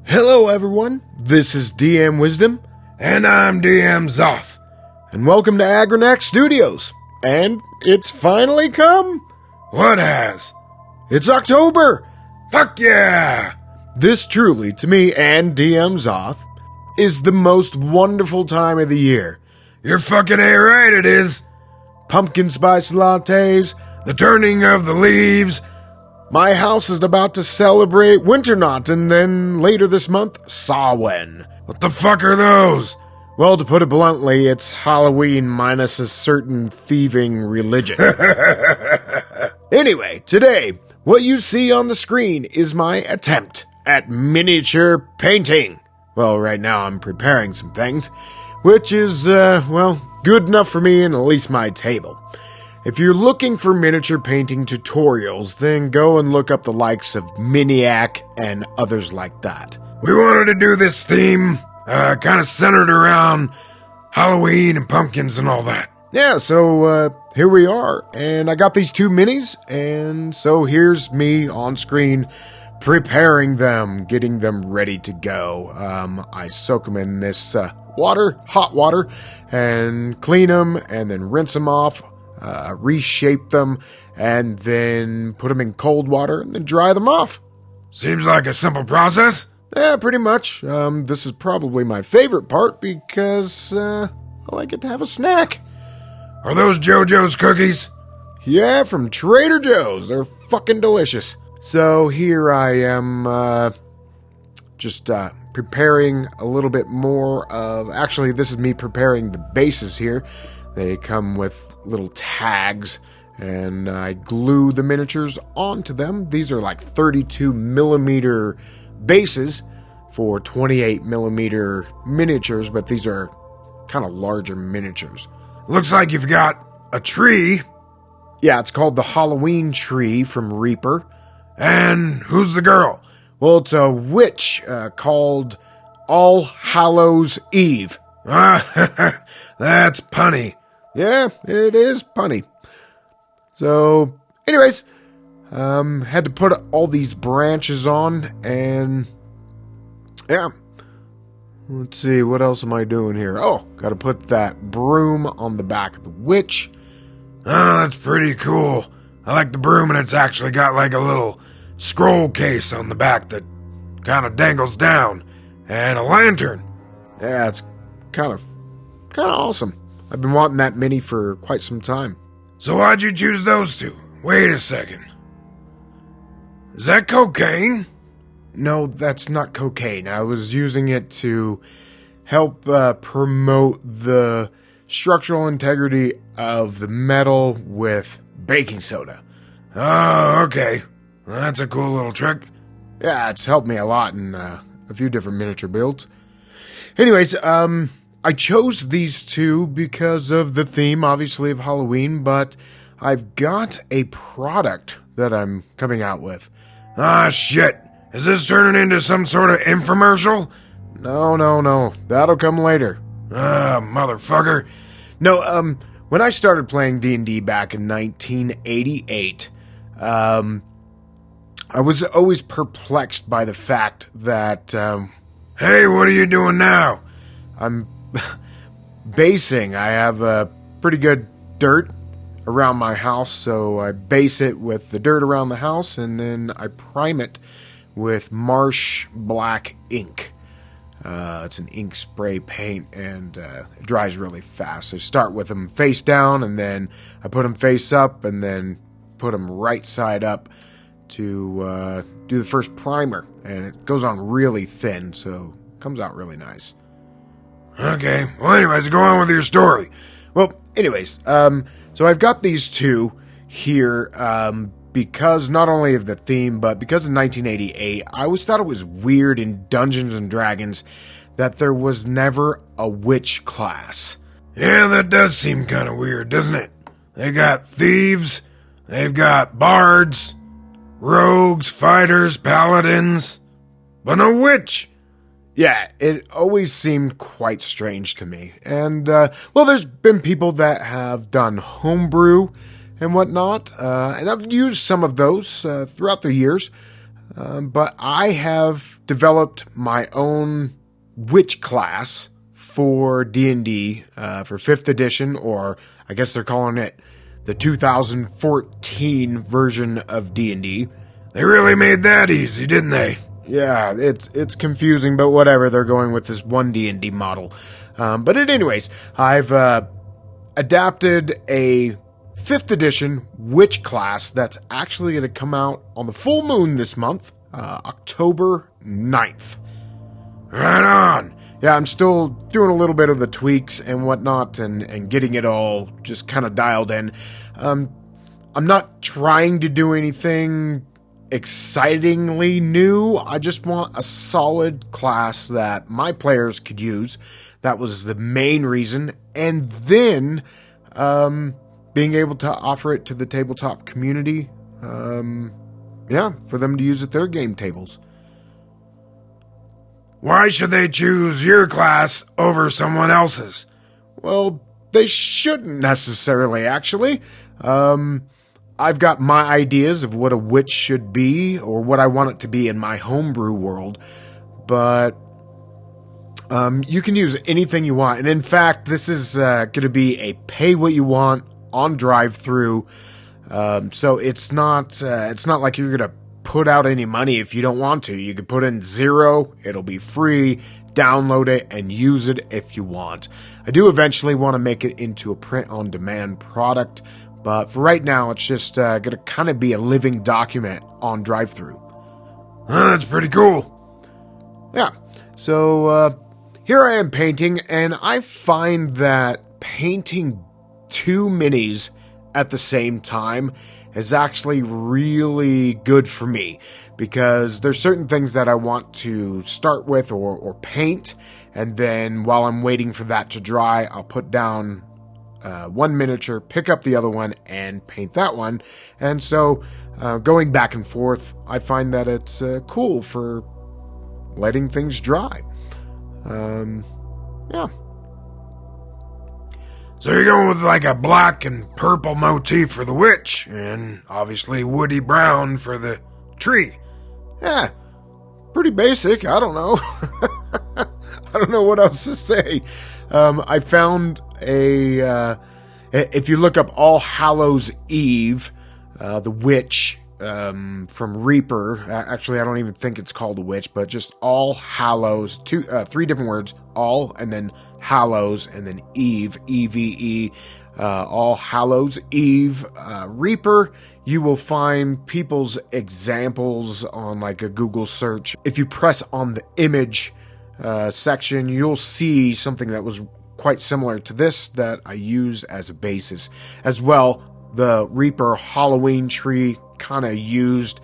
Hello everyone, this is DM Wisdom, And I'm DM Zoth. and welcome to Agranak Studios. And it's finally come! What has? It's October! Fuck yeah! This truly, to me and DM Zoth, is the most wonderful time of the year. You're fucking A-right, it is. Pumpkin spice lattes, The turning of the leaves. my house is about to celebrate Winternaut, and then later this month, Samhain. What the fuck are those? Well, to put it bluntly, it's Halloween minus a certain thieving religion. Anyway, today, what you see on the screen is my attempt at miniature painting. Well, right now I'm preparing some things, which is, good enough for me and at least my table. If you're looking for miniature painting tutorials, then go and look up the likes of Miniac and others like that. We wanted to do this theme, kind of centered around Halloween and pumpkins and all that. Yeah, so here we are, and I got these two minis, and so here's me on screen preparing them, getting them ready to go. I soak them in this hot water, and clean them, and then rinse them off, reshape them, and then put them in cold water, and then dry them off. Seems like a simple process. Yeah, pretty much. This is probably my favorite part because I like it to have a snack. Are those JoJo's cookies? Yeah, from Trader Joe's. They're fucking delicious. So here I am, just preparing a little bit more of... Actually, this is me preparing the bases here. They come with little tags, and I glue the miniatures onto them. These are like 32 millimeter bases for 28 millimeter miniatures, but these are kind of larger miniatures. Looks like you've got a tree. Yeah, it's called the Halloween tree from Reaper. And who's the girl? Well, it's a witch called All Hallows Eve. Ah, that's punny. Yeah, it is punny. So, anyways, had to put all these branches on, and yeah. Let's see, what else am I doing here? Oh, gotta put that broom on the back of the witch. Oh, that's pretty cool. I like the broom, and it's actually got like a little scroll case on the back that kind of dangles down, and a lantern. Yeah, it's kind of awesome. I've been wanting that mini for quite some time. So why'd you choose those two? Wait a second. Is that cocaine? No, that's not cocaine. I was using it to help promote the structural integrity of the metal with baking soda. Oh, okay. Well, that's a cool little trick. Yeah, it's helped me a lot in a few different miniature builds. Anyways, I chose these two because of the theme, obviously, of Halloween, but I've got a product that I'm coming out with. Ah, shit. Is this turning into some sort of infomercial? No. That'll come later. Ah, motherfucker. No, when I started playing D&D back in 1988, I was always perplexed by the fact that, Hey, what are you doing now? I'm basing. I have a pretty good dirt around my house, so I base it with the dirt around the house, and then I prime it with Marsh Black ink. It's an ink spray paint, and it dries really fast. I start with them face down, and then I put them face up, and then put them right side up to do the first primer, and it goes on really thin, so it comes out really nice. Okay. Well, anyways, go on with your story. Well, anyways, so I've got these two here because not only of the theme, but because in 1988, I always thought it was weird in Dungeons and Dragons that there was never a witch class. Yeah, that does seem kind of weird, doesn't it? They got thieves, they've got bards, rogues, fighters, paladins, but no witch. Yeah, it always seemed quite strange to me. And, well, there's been people that have done homebrew and whatnot, and I've used some of those throughout the years. But I have developed my own witch class for D&D for 5th edition, or I guess they're calling it the 2014 version of D&D. They really made that easy, didn't they? Yeah, it's confusing, but whatever. They're going with this one D&D model. But anyways, I've adapted a 5th edition witch class that's actually going to come out on the full moon this month, October 9th. Right on. Yeah, I'm still doing a little bit of the tweaks and whatnot and getting it all just kind of dialed in. I'm not trying to do anything excitingly new. I just want a solid class that my players could use. That was the main reason. And then being able to offer it to the tabletop community, for them to use at their game tables. Why should they choose your class over someone else's? Well, they shouldn't necessarily, actually. I've got my ideas of what a witch should be, or what I want it to be in my homebrew world, but you can use anything you want. And in fact, this is going to be a pay what you want on drive-through. So it's not like you're going to put out any money if you don't want to. You can put in 0, it'll be free, download it, and use it if you want. I do eventually want to make it into a print-on-demand product, but for right now, it's just going to kind of be a living document on drive-through. That's pretty cool. Yeah, so here I am painting, and I find that painting 2 minis at the same time is actually really good for me, because there's certain things that I want to start with or paint, and then while I'm waiting for that to dry, I'll put down one miniature, pick up the other one, and paint that one. And so going back and forth, I find that it's cool for letting things dry. Yeah. So you're going with like a black and purple motif for the witch, and obviously woody brown for the tree. Yeah, pretty basic. I don't know. I don't know what else to say. I found if you look up All Hallows Eve, the witch from Reaper. Actually, I don't even think it's called a witch, but just All Hallows. 3 different words: All, and then Hallows, and then Eve, EVE. All Hallows Eve Reaper. You will find people's examples on like a Google search. If you press on the image section, you'll see something that was quite similar to this that I use as a basis. As well, the Reaper Halloween tree kind of used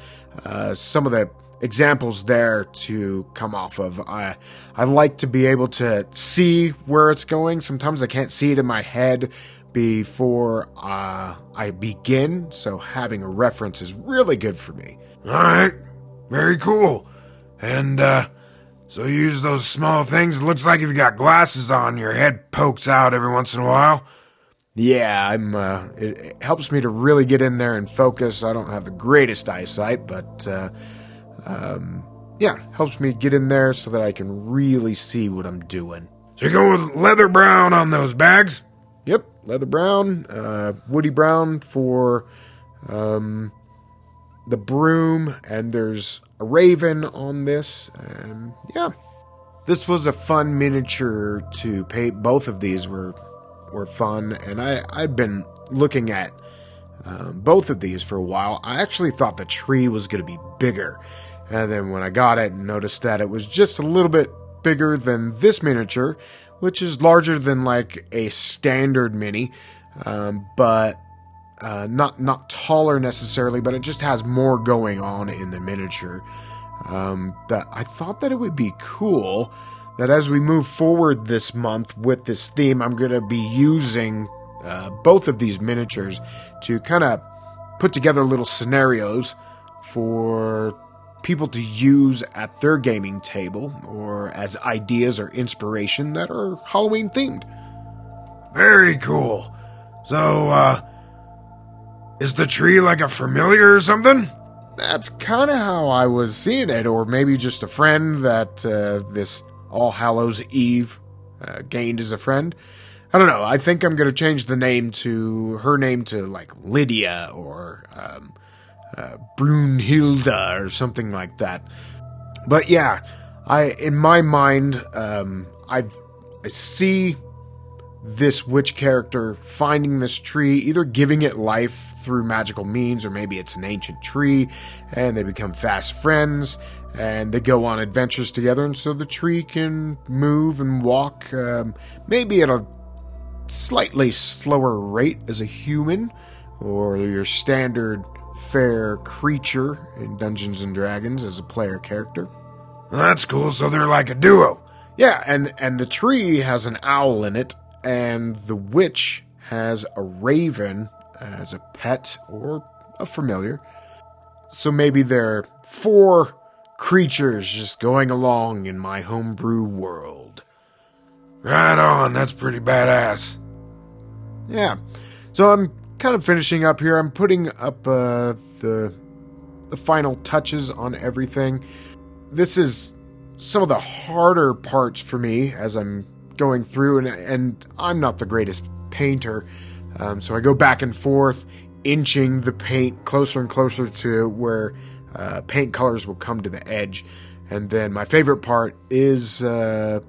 some of the examples there to come off of. I like to be able to see where it's going. Sometimes I can't see it in my head before I begin, so having a reference is really good for me. Alright, very cool. And so you use those small things. It looks like if you got glasses on, your head pokes out every once in a while. Yeah, it helps me to really get in there and focus. I don't have the greatest eyesight, but helps me get in there so that I can really see what I'm doing. So you're going with leather brown on those bags? Yep, leather brown, woody brown for the broom, and there's a raven on this. This was a fun miniature to paint. Both of these were fun, and I'd been looking at both of these for a while. I actually thought the tree was going to be bigger, and then when I got it and noticed that it was just a little bit bigger than this miniature, which is larger than like a standard mini, but not taller necessarily, but it just has more going on in the miniature. That I thought that it would be cool that as we move forward this month with this theme, I'm going to be using both of these miniatures to kind of put together little scenarios for people to use at their gaming table or as ideas or inspiration that are Halloween themed. Very cool. So, is the tree like a familiar or something? that's kind of how I was seeing it, or maybe just a friend that this All Hallows Eve gained as a friend. I don't know. I think I'm going to change her name to like Lydia or Brunhilde or something like that. But yeah, in my mind, I see this witch character finding this tree, either giving it life through magical means, or maybe it's an ancient tree, and they become fast friends, and they go on adventures together, and so the tree can move and walk, maybe at a slightly slower rate as a human, or your standard fair creature in Dungeons & Dragons as a player character. Well, that's cool, so they're like a duo. Yeah, and the tree has an owl in it, and the witch has a raven as a pet or a familiar. So maybe there are 4 creatures just going along in my homebrew world. Right on, that's pretty badass. Yeah, so I'm kind of finishing up here. I'm putting up the final touches on everything. This is some of the harder parts for me as I'm going through, and I'm not the greatest painter, so I go back and forth, inching the paint closer and closer to where paint colors will come to the edge. And then my favorite part is the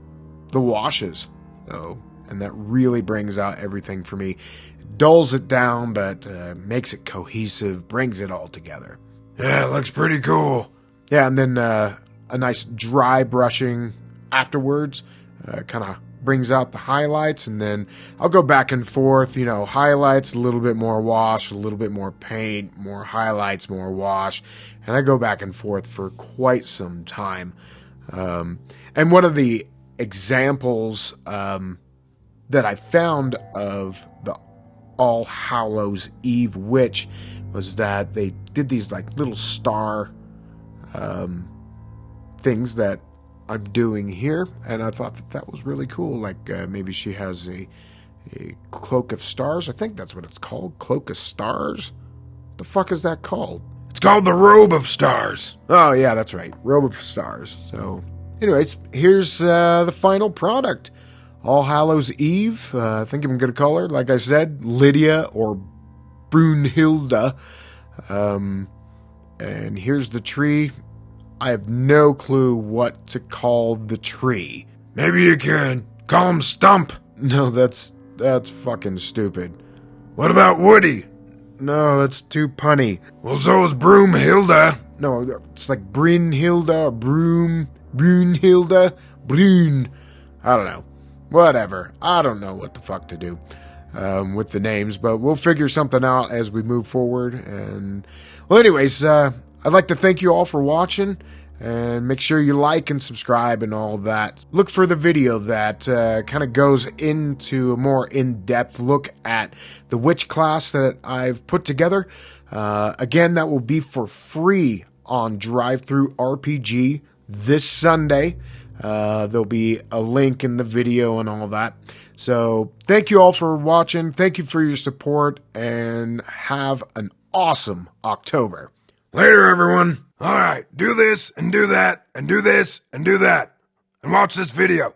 washes, though, and that really brings out everything for me. It dulls it down, but makes it cohesive, brings it all together. Yeah, it looks pretty cool. Yeah, and then a nice dry brushing afterwards kind of brings out the highlights, and then I'll go back and forth, highlights, a little bit more wash, a little bit more paint, more highlights, more wash, and I go back and forth for quite some time. And one of the examples that I found of the All Hallows Eve witch was that they did these like little star things that I'm doing here, and I thought that was really cool. Like maybe she has a cloak of stars. I think that's what it's called, cloak of stars. The fuck is that called? It's called the robe of stars. Oh yeah, that's right, robe of stars. So anyways, here's the final product. All Hallows Eve. I think I'm gonna call her, like I said, Lydia or Brunhilde. And here's the tree. I have no clue what to call the tree. Maybe you can call him Stump. No, that's fucking stupid. What about Woody? No, that's too punny. Well, so is Broomhilda. No, it's like Brunhilde, Brunhilde, Brun. I don't know. Whatever. I don't know what the fuck to do with the names, but we'll figure something out as we move forward. And well, anyways, I'd like to thank you all for watching, and make sure you like and subscribe and all that. Look for the video that kind of goes into a more in-depth look at the witch class that I've put together. Again, that will be for free on Drive-Thru RPG this Sunday. There'll be a link in the video and all that. So thank you all for watching. Thank you for your support, and have an awesome October. Later, everyone. All right, do this and do that and do this and do that. And watch this video.